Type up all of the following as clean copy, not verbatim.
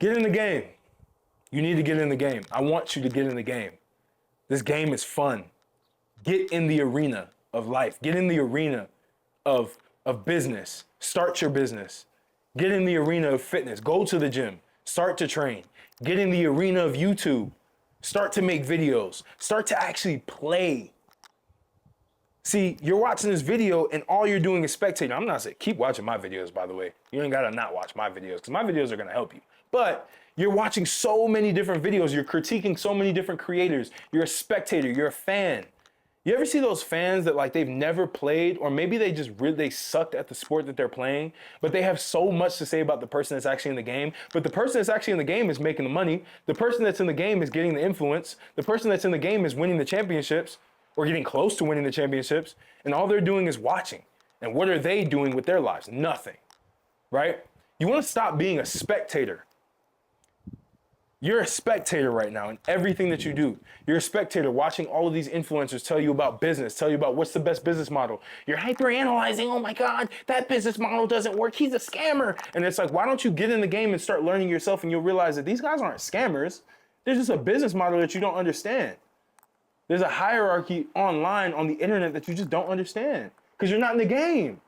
Get in the game. You need to get in the game. I want you to get in the game. This game is fun. Get in the arena of life. Get in the arena of business. Start your business. Get in the arena of fitness. Go to the gym. Start to train. Get in the arena of YouTube. Start to make videos. Start to actually play. See, you're watching this video and all you're doing is spectating. I'm not saying, keep watching my videos, by the way. You ain't gotta not watch my videos because my videos are gonna help you. But you're watching so many different videos. You're critiquing so many different creators. You're a spectator. You're a fan. You ever see those fans that like they've never played, or maybe they just they sucked at the sport that they're playing, but they have so much to say about the person that's actually in the game. But the person that's actually in the game is making the money. The person that's in the game is getting the influence. The person that's in the game is winning the championships or getting close to winning the championships. And all they're doing is watching. And what are they doing with their lives? Nothing, right? You want to stop being a spectator. You're a spectator right now in everything that you do. You're a spectator watching all of these influencers tell you about business, tell you about what's the best business model. You're hyper-analyzing, oh my God, that business model doesn't work, he's a scammer. And it's like, why don't you get in the game and start learning yourself and you'll realize that these guys aren't scammers. There's just a business model that you don't understand. There's a hierarchy online on the internet that you just don't understand because you're not in the game.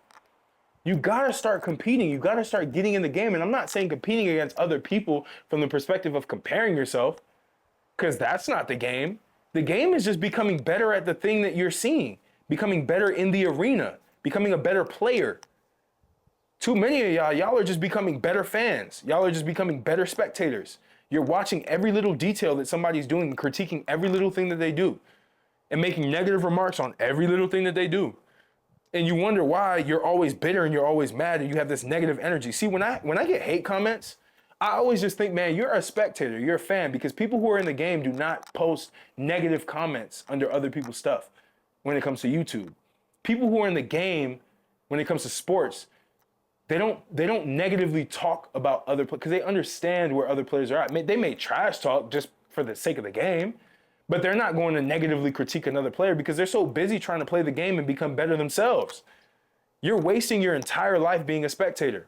You gotta start competing. You gotta start getting in the game. And I'm not saying competing against other people from the perspective of comparing yourself, because that's not the game. The game is just becoming better at the thing that you're seeing, becoming better in the arena, becoming a better player. Too many of y'all are just becoming better fans. Y'all are just becoming better spectators. You're watching every little detail that somebody's doing and critiquing every little thing that they do and making negative remarks on every little thing that they do. And you wonder why you're always bitter and you're always mad and you have this negative energy. See, when I get hate comments, I always just think, man, you're a spectator, you're a fan, because people who are in the game do not post negative comments under other people's stuff when it comes to YouTube. People who are in the game, when it comes to sports, they don't negatively talk about other players because they understand where other players are at. They may trash talk just for the sake of the game, but they're not going to negatively critique another player because they're so busy trying to play the game and become better themselves. You're wasting your entire life being a spectator.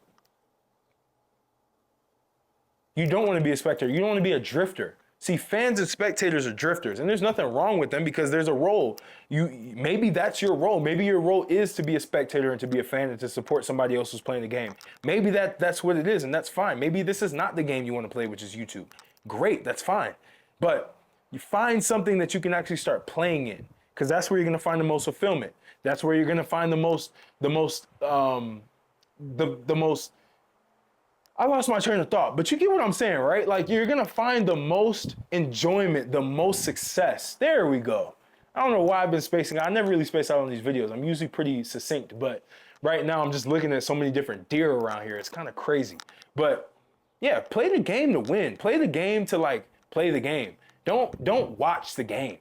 You don't want to be a spectator. You don't want to be a drifter. See, fans and spectators are drifters, and there's nothing wrong with them because there's a role. Maybe that's your role. Maybe your role is to be a spectator and to be a fan and to support somebody else who's playing the game. Maybe that's what it is, and that's fine. Maybe this is not the game you want to play, which is YouTube. Great, that's fine. But you find something that you can actually start playing in, because that's where you're going to find the most fulfillment. That's where you're going to find the most. I lost my train of thought, but you get what I'm saying, right? Like, you're going to find the most enjoyment, the most success. There we go. I don't know why I've been spacing out. I never really space out on these videos. I'm usually pretty succinct, but right now I'm just looking at so many different deer around here. It's kind of crazy. But yeah, play the game to win. Play the game to like play the game. Don't watch the game.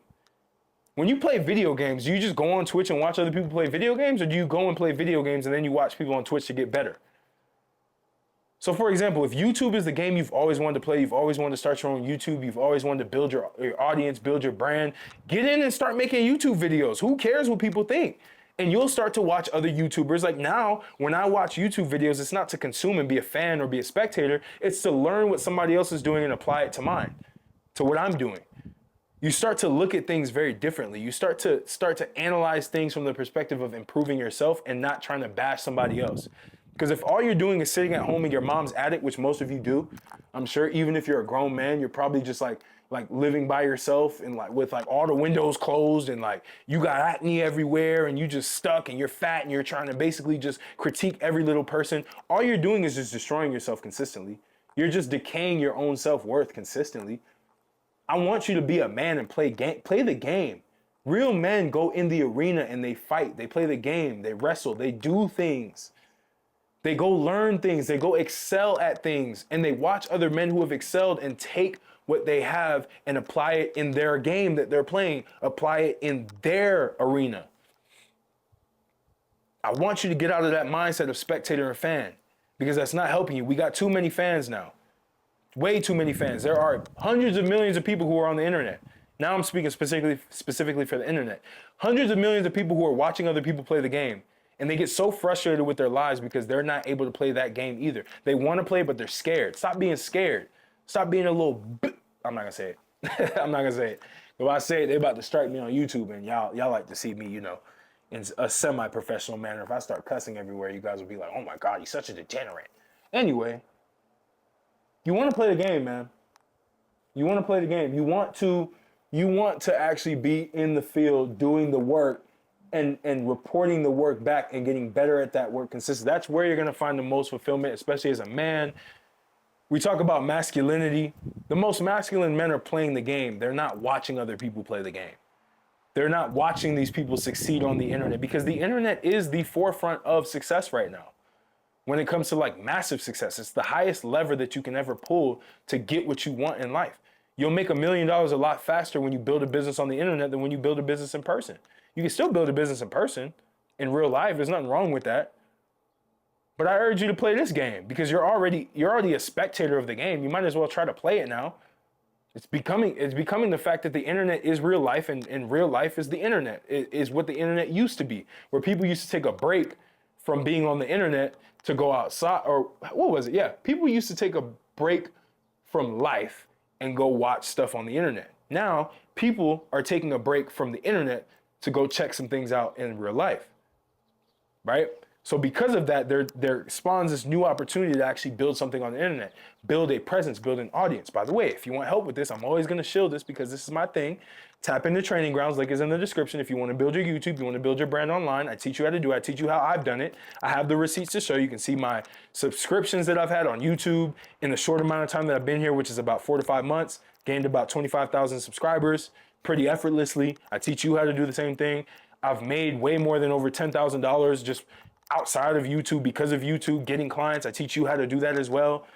When you play video games, do you just go on Twitch and watch other people play video games, or do you go and play video games and then you watch people on Twitch to get better? So for example, if YouTube is the game you've always wanted to play, you've always wanted to start your own YouTube, you've always wanted to build your audience, build your brand, get in and start making YouTube videos. Who cares what people think? And you'll start to watch other YouTubers. Like now, when I watch YouTube videos, it's not to consume and be a fan or be a spectator. It's to learn what somebody else is doing and apply it to mine, to what I'm doing. You start to look at things very differently. You start to analyze things from the perspective of improving yourself and not trying to bash somebody else. Because if all you're doing is sitting at home and your mom's attic, which most of you do, I'm sure even if you're a grown man, you're probably just like living by yourself and like with like all the windows closed and like you got acne everywhere and you just stuck and you're fat and you're trying to basically just critique every little person. All you're doing is just destroying yourself consistently. You're just decaying your own self-worth consistently. I want you to be a man and play the game. Real men go in the arena and they fight. They play the game. They wrestle. They do things. They go learn things. They go excel at things. And they watch other men who have excelled and take what they have and apply it in their game that they're playing. Apply it in their arena. I want you to get out of that mindset of spectator and fan, because that's not helping you. We got too many fans now. Way too many fans. There are hundreds of millions of people who are on the internet. Now I'm speaking specifically for the internet. Hundreds of millions of people who are watching other people play the game. And they get so frustrated with their lives because they're not able to play that game either. They want to play, but they're scared. Stop being scared. Stop being a little, I'm not gonna say it. I'm not gonna say it. If I say it, they're about to strike me on YouTube, and y'all like to see me, you know, in a semi-professional manner. If I start cussing everywhere, you guys will be like, oh my God, he's such a degenerate. Anyway, you want to play the game, man. You want to play the game. You want to actually be in the field doing the work and reporting the work back and getting better at that work consistently. That's where you're going to find the most fulfillment, especially as a man. We talk about masculinity. The most masculine men are playing the game. They're not watching other people play the game. They're not watching these people succeed on the internet, because the internet is the forefront of success right now. When it comes to like massive success, it's the highest lever that you can ever pull to get what you want in life. You'll make $1 million a lot faster when you build a business on the internet than when you build a business in person. You can still build a business in person, in real life. There's nothing wrong with that. But I urge you to play this game, because you're already a spectator of the game. You might as well try to play it now. It's becoming the fact that the internet is real life, and real life is the internet. It is what the internet used to be, where people used to take a break from being on the internet to go outside, or what was it? Yeah, people used to take a break from life and go watch stuff on the internet. Now, people are taking a break from the internet to go check some things out in real life, right? So because of that, there spawns this new opportunity to actually build something on the internet, build a presence, build an audience. By the way, if you want help with this, I'm always going to shield this, because this is my thing. Tap into Training Grounds. Link is in the description. If you want to build your YouTube, you want to build your brand online, I teach you how to do it. I teach you how I've done it. I have the receipts to show. You can see my subscriptions that I've had on YouTube in the short amount of time that I've been here, which is about 4 to 5 months, gained about 25,000 subscribers pretty effortlessly. I teach you how to do the same thing. I've made way more than over $10,000 just outside of YouTube because of YouTube, getting clients. I teach you how to do that as well.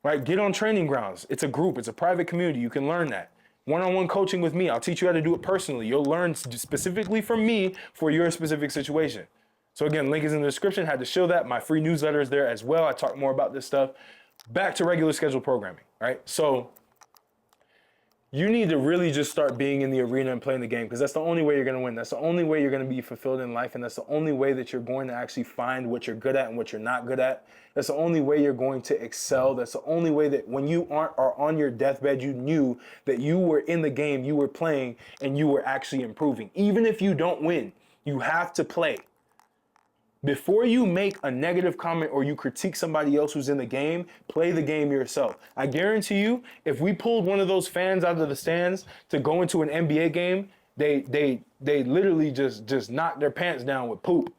Right? Get on Training Grounds. It's a group. It's a private community. You can learn that. One-on-one coaching with me. I'll teach you how to do it personally. You'll learn specifically from me for your specific situation. So again, link is in the description. Had to show that. My free newsletter is there as well. I talk more about this stuff. Back to regular scheduled programming, right? So you need to really just start being in the arena and playing the game, because that's the only way you're going to win. That's the only way you're going to be fulfilled in life, and that's the only way that you're going to actually find what you're good at and what you're not good at. That's the only way you're going to excel. That's the only way that when you are on your deathbed, you knew that you were in the game, you were playing, and you were actually improving. Even if you don't win, you have to play. Before you make a negative comment or you critique somebody else who's in the game, play the game yourself. I guarantee you, if we pulled one of those fans out of the stands to go into an NBA game, they literally just knock their pants down with poop.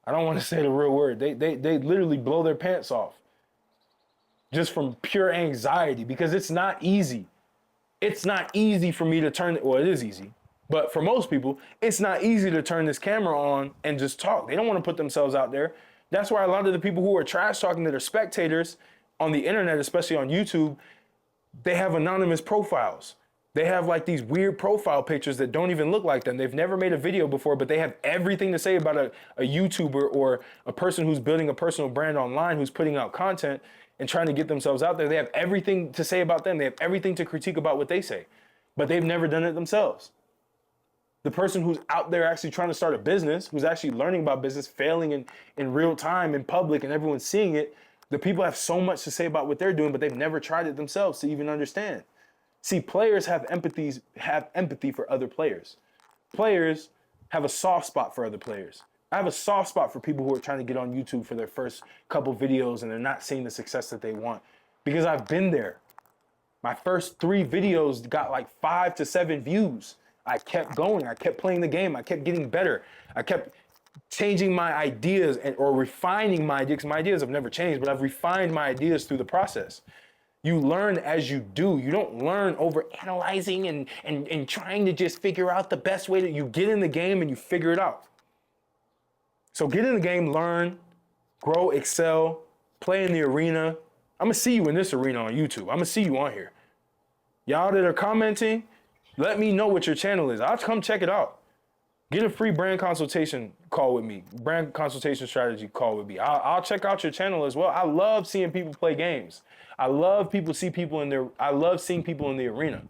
I don't want to say the real word. They literally blow their pants off just from pure anxiety, because it's not easy. It's not easy for me to turn, well, it is easy. But for most people, it's not easy to turn this camera on and just talk. They don't want to put themselves out there. That's why a lot of the people who are trash talking that are spectators on the internet, especially on YouTube, they have anonymous profiles. They have like these weird profile pictures that don't even look like them. They've never made a video before, but they have everything to say about a YouTuber or a person who's building a personal brand online, who's putting out content and trying to get themselves out there. They have everything to say about them. They have everything to critique about what they say, but they've never done it themselves. The person who's out there actually trying to start a business, who's actually learning about business, failing in real time in public and everyone's seeing it, the people have so much to say about what they're doing, but they've never tried it themselves to even understand. See, players have empathy for other players. Players have a soft spot for other players. I have a soft spot for people who are trying to get on YouTube for their first couple videos and they're not seeing the success that they want, because I've been there. My first 3 videos got like 5 to 7 views. I kept going. I kept playing the game. I kept getting better. I kept changing my ideas or refining my ideas. My ideas have never changed, but I've refined my ideas through the process. You learn as you do. You don't learn over analyzing and trying to just figure out the best way. That you get in the game and you figure it out. So get in the game, learn, grow, excel, play in the arena. I'm going to see you in this arena on YouTube. I'm going to see you on here. Y'all that are commenting, let me know what your channel is. I'll come check it out. Get a free brand consultation call with me. Brand consultation strategy call with me. I'll check out your channel as well. I love seeing people play games. I love seeing people in the arena.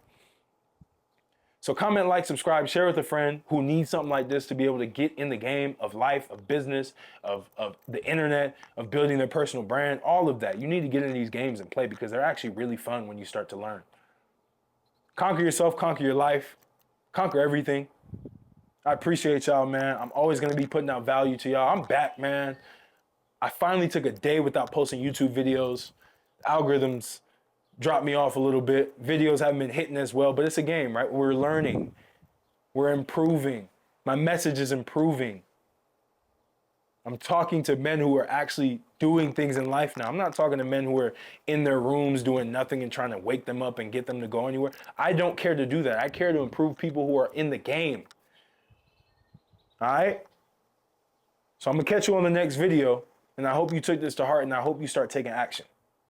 So comment, like, subscribe, share with a friend who needs something like this to be able to get in the game of life, of business, of the internet, of building their personal brand, all of that. You need to get into these games and play because they're actually really fun when you start to learn. Conquer yourself, conquer your life, conquer everything. I appreciate y'all, man. I'm always going to be putting out value to y'all. I'm back, man. I finally took a day without posting YouTube videos. Algorithms dropped me off a little bit. Videos haven't been hitting as well, but it's a game, right? We're learning. We're improving. My message is improving. I'm talking to men who are actually doing things in life now. I'm not talking to men who are in their rooms doing nothing and trying to wake them up and get them to go anywhere. I don't care to do that. I care to improve people who are in the game. All right? So I'm going to catch you on the next video, and I hope you took this to heart, and I hope you start taking action.